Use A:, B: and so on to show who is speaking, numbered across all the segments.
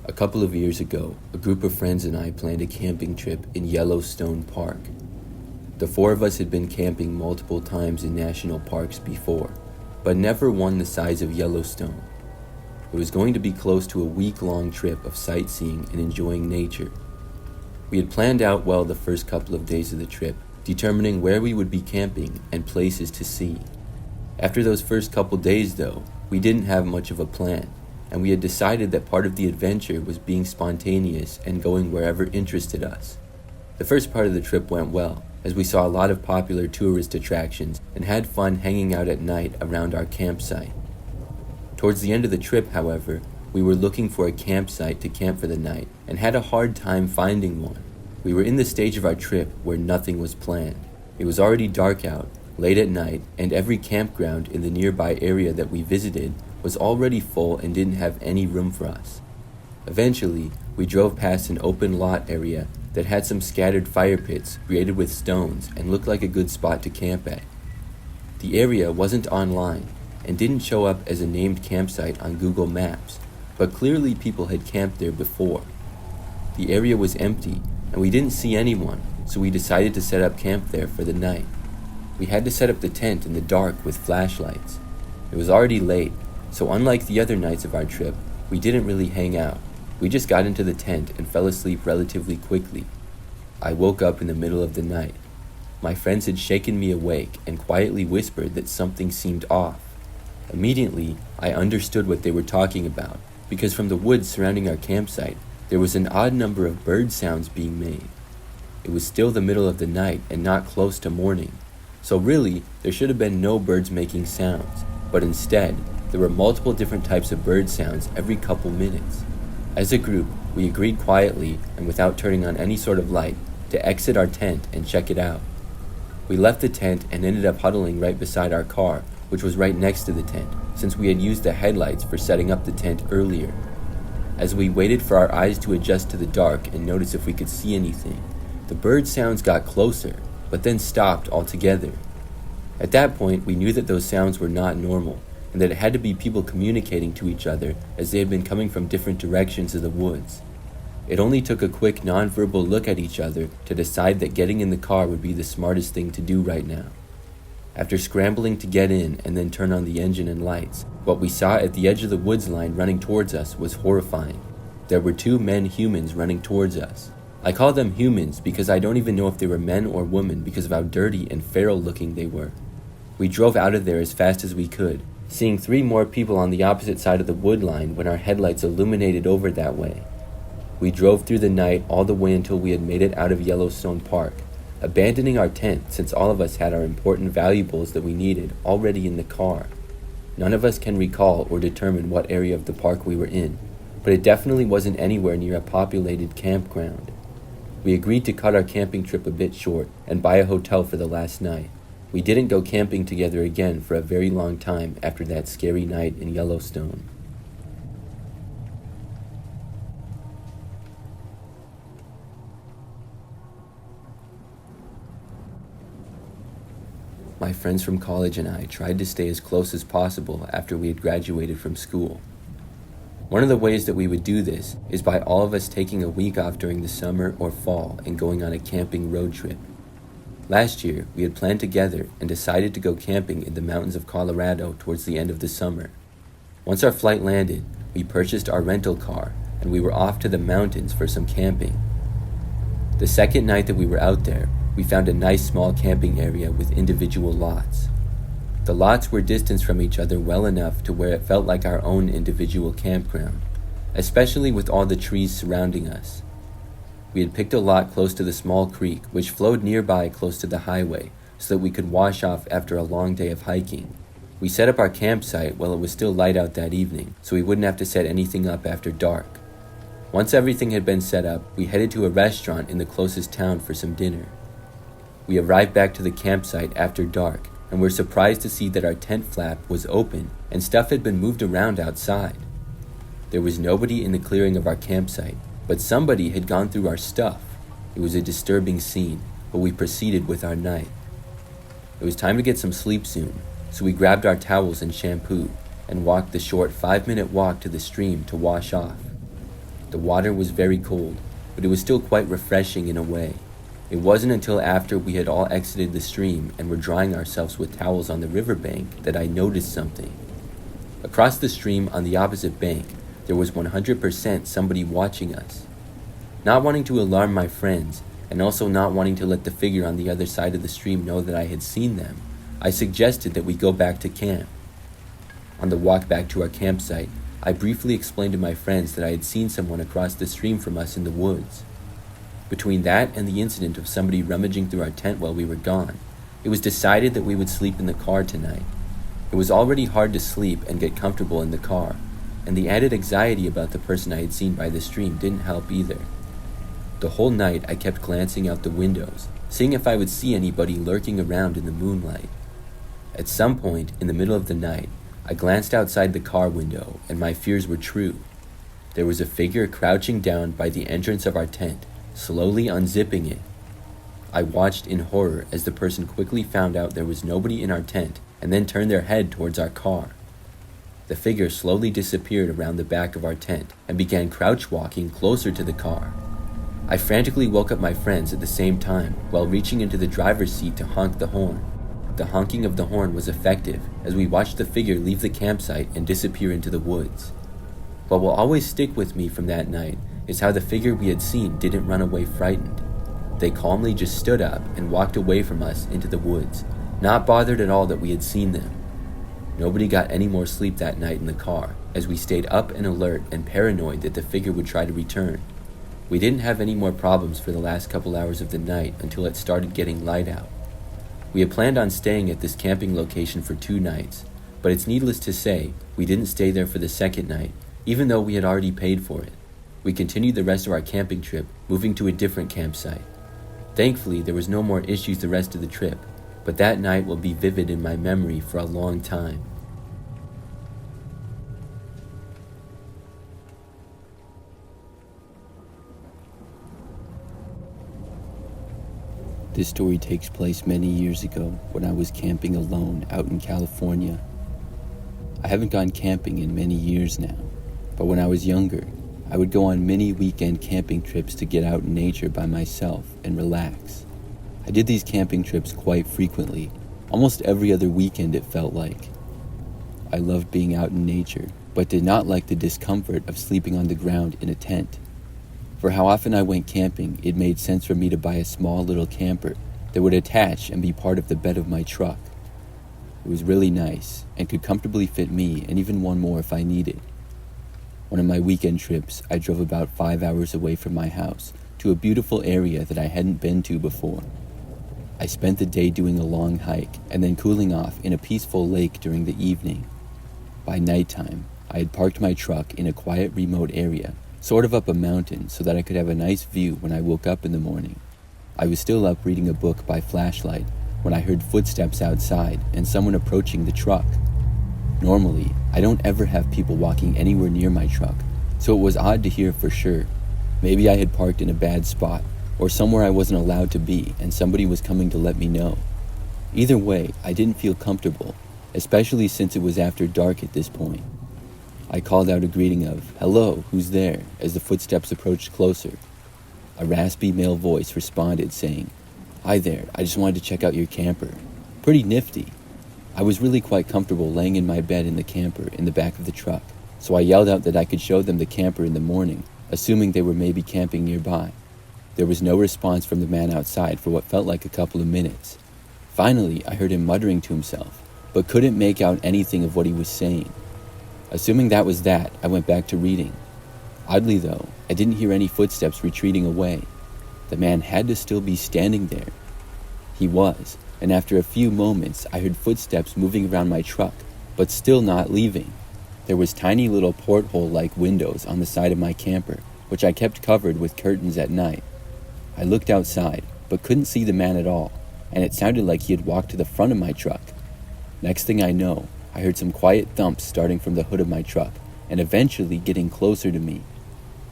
A: A couple of years ago, a group of friends and I planned a camping trip in Yellowstone Park. The four of us had been camping multiple times in national parks before, but never one the size of Yellowstone. It was going to be close to a week-long trip of sightseeing and enjoying nature. We had planned out well the first couple of days of the trip, determining where we would be camping and places to see. After those first couple days, though, we didn't have much of a plan, and we had decided that part of the adventure was being spontaneous and going wherever interested us. The first part of the trip went well, as we saw a lot of popular tourist attractions and had fun hanging out at night around our campsite. Towards the end of the trip, however, we were looking for a campsite to camp for the night and had a hard time finding one. We were in the stage of our trip where nothing was planned. It was already dark out, late at night, and every campground in the nearby area that we visited was already full and didn't have any room for us. Eventually, we drove past an open lot area that had some scattered fire pits created with stones and looked like a good spot to camp at. The area wasn't online and didn't show up as a named campsite on Google Maps, but clearly people had camped there before. The area was empty and we didn't see anyone, so we decided to set up camp there for the night. We had to set up the tent in the dark with flashlights. It was already late, so unlike the other nights of our trip, we didn't really hang out. We just got into the tent and fell asleep relatively quickly. I woke up in the middle of the night. My friends had shaken me awake and quietly whispered that something seemed off. Immediately, I understood what they were talking about, because from the woods surrounding our campsite, there was an odd number of bird sounds being made. It was still the middle of the night and not close to morning, so really, there should have been no birds making sounds, but instead, there were multiple different types of bird sounds every couple minutes. As a group, we agreed quietly and without turning on any sort of light to exit our tent and check it out. We left the tent and ended up huddling right beside our car, which was right next to the tent, since we had used the headlights for setting up the tent earlier. As we waited for our eyes to adjust to the dark and notice if we could see anything, the bird sounds got closer, but then stopped altogether. At that point, we knew that those sounds were not normal, and that it had to be people communicating to each other as they had been coming from different directions of the woods. It only took a quick non-verbal look at each other to decide that getting in the car would be the smartest thing to do right now. After scrambling to get in and then turn on the engine and lights, what we saw at the edge of the woods line running towards us was horrifying. There were two men humans running towards us. I call them humans because I don't even know if they were men or women because of how dirty and feral looking they were. We drove out of there as fast as we could, seeing 3 more people on the opposite side of the wood line when our headlights illuminated over that way. We drove through the night all the way until we had made it out of Yellowstone Park, abandoning our tent since all of us had our important valuables that we needed already in the car. None of us can recall or determine what area of the park we were in, but it definitely wasn't anywhere near a populated campground. We agreed to cut our camping trip a bit short and buy a hotel for the last night. We didn't go camping together again for a very long time after that scary night in Yellowstone. My friends from college and I tried to stay as close as possible after we had graduated from school. One of the ways that we would do this is by all of us taking a week off during the summer or fall and going on a camping road trip. Last year, we had planned together and decided to go camping in the mountains of Colorado towards the end of the summer. Once our flight landed, we purchased our rental car and we were off to the mountains for some camping. The second night that we were out there, we found a nice small camping area with individual lots. The lots were distanced from each other well enough to where it felt like our own individual campground, especially with all the trees surrounding us. We had picked a lot close to the small creek, which flowed nearby close to the highway, so that we could wash off after a long day of hiking. We set up our campsite while it was still light out that evening, so we wouldn't have to set anything up after dark. Once everything had been set up, we headed to a restaurant in the closest town for some dinner. We arrived back to the campsite after dark, and were surprised to see that our tent flap was open and stuff had been moved around outside. There was nobody in the clearing of our campsite, but somebody had gone through our stuff. It was a disturbing scene, but we proceeded with our night. It was time to get some sleep soon, so we grabbed our towels and shampoo and walked the short 5-minute walk to the stream to wash off. The water was very cold, but it was still quite refreshing in a way. It wasn't until after we had all exited the stream and were drying ourselves with towels on the riverbank that I noticed something. Across the stream on the opposite bank, there was 100% somebody watching us. Not wanting to alarm my friends, and also not wanting to let the figure on the other side of the stream know that I had seen them, I suggested that we go back to camp. On the walk back to our campsite, I briefly explained to my friends that I had seen someone across the stream from us in the woods. Between that and the incident of somebody rummaging through our tent while we were gone, it was decided that we would sleep in the car tonight. It was already hard to sleep and get comfortable in the car, and the added anxiety about the person I had seen by the stream didn't help either. The whole night I kept glancing out the windows, seeing if I would see anybody lurking around in the moonlight. At some point in the middle of the night, I glanced outside the car window, and my fears were true. There was a figure crouching down by the entrance of our tent, slowly unzipping it. I watched in horror as the person quickly found out there was nobody in our tent and then turned their head towards our car. The figure slowly disappeared around the back of our tent and began crouch walking closer to the car. I frantically woke up my friends at the same time while reaching into the driver's seat to honk the horn. The honking of the horn was effective as we watched the figure leave the campsite and disappear into the woods. What will always stick with me from that night is how the figure we had seen didn't run away frightened. They calmly just stood up and walked away from us into the woods, not bothered at all that we had seen them. Nobody got any more sleep that night in the car, as we stayed up and alert and paranoid that the figure would try to return. We didn't have any more problems for the last couple hours of the night until it started getting light out. We had planned on staying at this camping location for 2 nights, but it's needless to say, we didn't stay there for the second night, even though we had already paid for it. We continued the rest of our camping trip, moving to a different campsite. Thankfully, there was no more issues the rest of the trip, but that night will be vivid in my memory for a long time. This story takes place many years ago when I was camping alone out in California. I haven't gone camping in many years now, but when I was younger, I would go on many weekend camping trips to get out in nature by myself and relax. I did these camping trips quite frequently, almost every other weekend it felt like. I loved being out in nature, but did not like the discomfort of sleeping on the ground in a tent. For how often I went camping, it made sense for me to buy a small little camper that would attach and be part of the bed of my truck. It was really nice and could comfortably fit me and even one more if I needed. One of my weekend trips, I drove about 5 hours away from my house to a beautiful area that I hadn't been to before. I spent the day doing a long hike and then cooling off in a peaceful lake during the evening. By nighttime, I had parked my truck in a quiet remote area, sort of up a mountain so that I could have a nice view when I woke up in the morning. I was still up reading a book by flashlight when I heard footsteps outside and someone approaching the truck. Normally, I don't ever have people walking anywhere near my truck, so it was odd to hear for sure. Maybe I had parked in a bad spot, or somewhere I wasn't allowed to be and somebody was coming to let me know. Either way, I didn't feel comfortable, especially since it was after dark at this point. I called out a greeting of, "Hello, who's there?" as the footsteps approached closer. A raspy male voice responded saying, "Hi there, I just wanted to check out your camper. Pretty nifty." I was really quite comfortable laying in my bed in the camper in the back of the truck, so I yelled out that I could show them the camper in the morning, assuming they were maybe camping nearby. There was no response from the man outside for what felt like a couple of minutes. Finally, I heard him muttering to himself, but couldn't make out anything of what he was saying. Assuming that was that, I went back to reading. Oddly though, I didn't hear any footsteps retreating away. The man had to still be standing there. He was, and after a few moments, I heard footsteps moving around my truck, but still not leaving. There was tiny little porthole-like windows on the side of my camper, which I kept covered with curtains at night. I looked outside, but couldn't see the man at all, and it sounded like he had walked to the front of my truck. Next thing I know, I heard some quiet thumps starting from the hood of my truck, and eventually getting closer to me.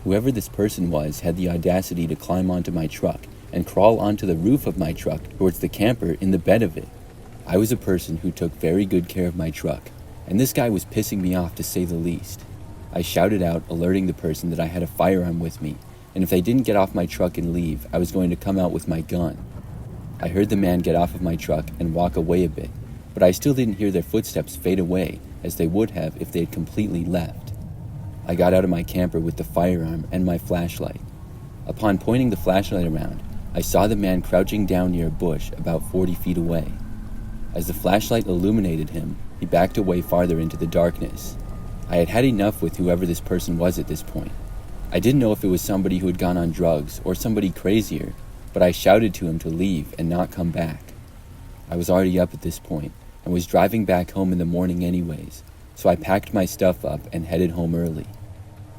A: Whoever this person was had the audacity to climb onto my truck and crawl onto the roof of my truck towards the camper in the bed of it. I was a person who took very good care of my truck, and this guy was pissing me off to say the least. I shouted out, alerting the person that I had a firearm with me, and if they didn't get off my truck and leave, I was going to come out with my gun. I heard the man get off of my truck and walk away a bit, but I still didn't hear their footsteps fade away as they would have if they had completely left. I got out of my camper with the firearm and my flashlight. Upon pointing the flashlight around, I saw the man crouching down near a bush about 40 feet away. As the flashlight illuminated him, he backed away farther into the darkness. I had had enough with whoever this person was at this point. I didn't know if it was somebody who had gone on drugs or somebody crazier, but I shouted to him to leave and not come back. I was already up at this point and was driving back home in the morning anyways, so I packed my stuff up and headed home early.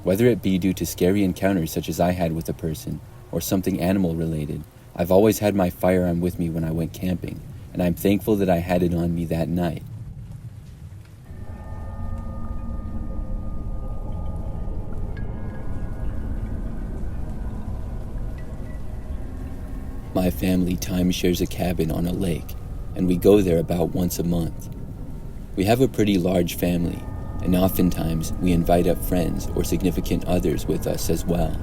A: Whether it be due to scary encounters such as I had with a person or something animal related, I've always had my firearm with me when I went camping, and I'm thankful that I had it on me that night. My family timeshares a cabin on a lake, and we go there about once a month. We have a pretty large family, and oftentimes we invite up friends or significant others with us as well.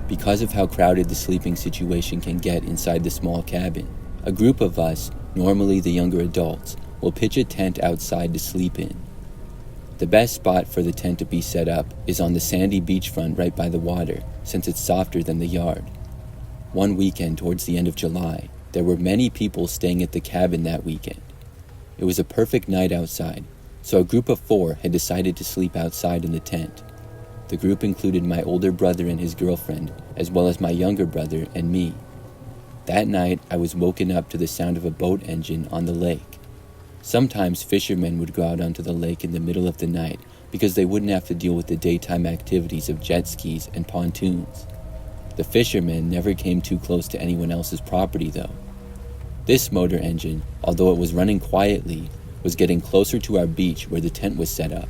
A: Because of how crowded the sleeping situation can get inside the small cabin, a group of us, normally the younger adults, will pitch a tent outside to sleep in. The best spot for the tent to be set up is on the sandy beachfront right by the water, since it's softer than the yard. One weekend towards the end of July, there were many people staying at the cabin that weekend. It was a perfect night outside, so a group of 4 had decided to sleep outside in the tent. The group included my older brother and his girlfriend, as well as my younger brother and me. That night, I was woken up to the sound of a boat engine on the lake. Sometimes fishermen would go out onto the lake in the middle of the night because they wouldn't have to deal with the daytime activities of jet skis and pontoons. The fishermen never came too close to anyone else's property though. This motor engine, although it was running quietly, was getting closer to our beach where the tent was set up.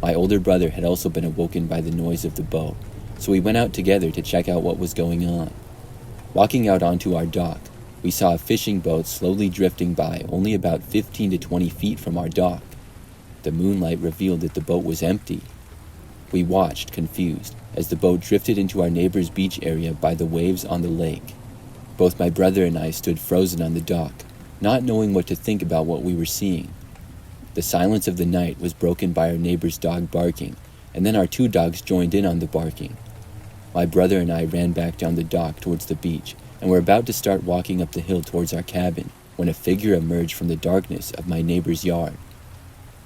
A: My older brother had also been awoken by the noise of the boat, so we went out together to check out what was going on. Walking out onto our dock, we saw a fishing boat slowly drifting by only about 15 to 20 feet from our dock. The moonlight revealed that the boat was empty. We watched, confused, as the boat drifted into our neighbor's beach area by the waves on the lake. Both my brother and I stood frozen on the dock, not knowing what to think about what we were seeing. The silence of the night was broken by our neighbor's dog barking, and then our 2 dogs joined in on the barking. My brother and I ran back down the dock towards the beach, and were about to start walking up the hill towards our cabin, when a figure emerged from the darkness of my neighbor's yard.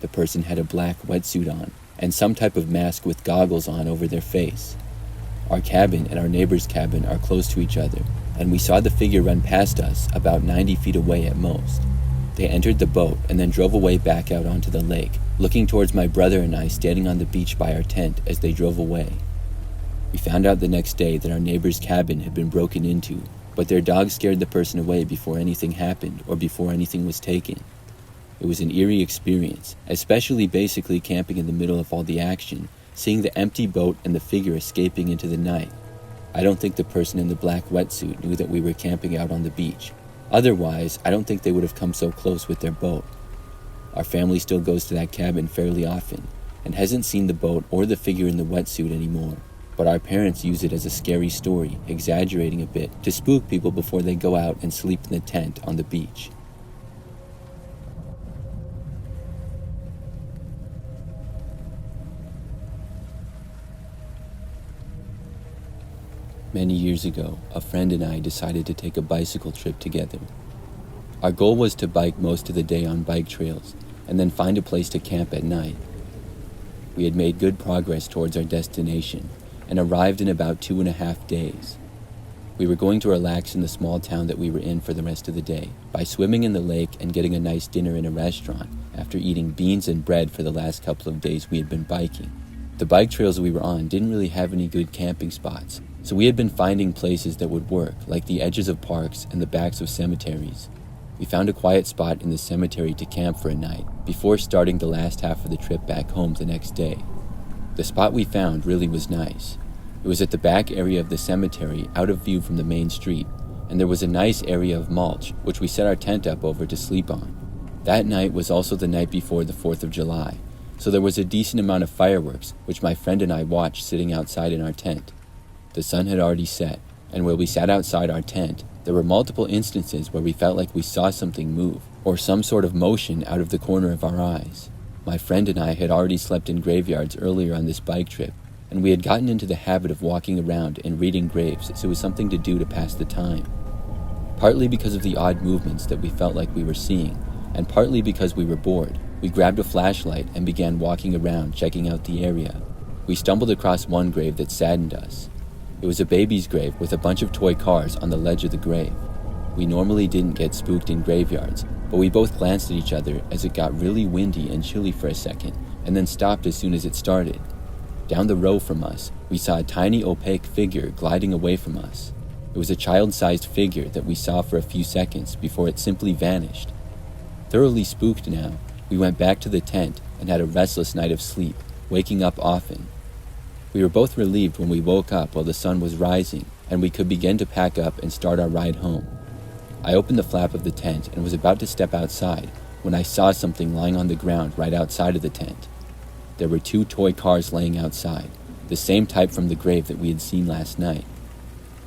A: The person had a black wetsuit on, and some type of mask with goggles on over their face. Our cabin and our neighbor's cabin are close to each other, and we saw the figure run past us about 90 feet away at most. They entered the boat and then drove away back out onto the lake, looking towards my brother and I standing on the beach by our tent as they drove away. We found out the next day that our neighbor's cabin had been broken into, but their dog scared the person away before anything happened or before anything was taken. It was an eerie experience, especially basically camping in the middle of all the action, seeing the empty boat and the figure escaping into the night. I don't think the person in the black wetsuit knew that we were camping out on the beach. Otherwise, I don't think they would have come so close with their boat. Our family still goes to that cabin fairly often, and hasn't seen the boat or the figure in the wetsuit anymore, but our parents use it as a scary story, exaggerating a bit, to spook people before they go out and sleep in the tent on the beach. Many years ago, a friend and I decided to take a bicycle trip together. Our goal was to bike most of the day on bike trails, and then find a place to camp at night. We had made good progress towards our destination, and arrived in about 2.5 days. We were going to relax in the small town that we were in for the rest of the day, by swimming in the lake and getting a nice dinner in a restaurant, after eating beans and bread for the last couple of days we had been biking. The bike trails we were on didn't really have any good camping spots, so we had been finding places that would work, like the edges of parks and the backs of cemeteries. We found a quiet spot in the cemetery to camp for a night, before starting the last half of the trip back home the next day. The spot we found really was nice. It was at the back area of the cemetery, out of view from the main street, and there was a nice area of mulch, which we set our tent up over to sleep on. That night was also the night before the 4th of July, so there was a decent amount of fireworks, which my friend and I watched sitting outside in our tent. The sun had already set, and while we sat outside our tent, there were multiple instances where we felt like we saw something move, or some sort of motion out of the corner of our eyes. My friend and I had already slept in graveyards earlier on this bike trip, and we had gotten into the habit of walking around and reading graves, so it was something to do to pass the time. Partly because of the odd movements that we felt like we were seeing, and partly because we were bored, we grabbed a flashlight and began walking around checking out the area. We stumbled across one grave that saddened us. It was a baby's grave with a bunch of toy cars on the ledge of the grave. We normally didn't get spooked in graveyards, but we both glanced at each other as it got really windy and chilly for a second, and then stopped as soon as it started. Down the row from us, we saw a tiny opaque figure gliding away from us. It was a child-sized figure that we saw for a few seconds before it simply vanished. Thoroughly spooked now, we went back to the tent and had a restless night of sleep, waking up often. We were both relieved when we woke up while the sun was rising and we could begin to pack up and start our ride home. I opened the flap of the tent and was about to step outside when I saw something lying on the ground right outside of the tent. There were 2 toy cars laying outside, the same type from the grave that we had seen last night.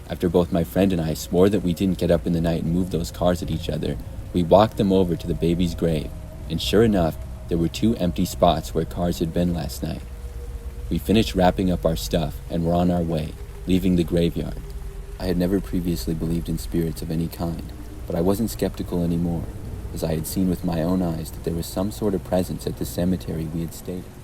A: After both my friend and I swore that we didn't get up in the night and move those cars at each other, we walked them over to the baby's grave, and sure enough, there were 2 empty spots where cars had been last night. We finished wrapping up our stuff and were on our way, leaving the graveyard. I had never previously believed in spirits of any kind, but I wasn't skeptical anymore, as I had seen with my own eyes that there was some sort of presence at the cemetery we had stayed at.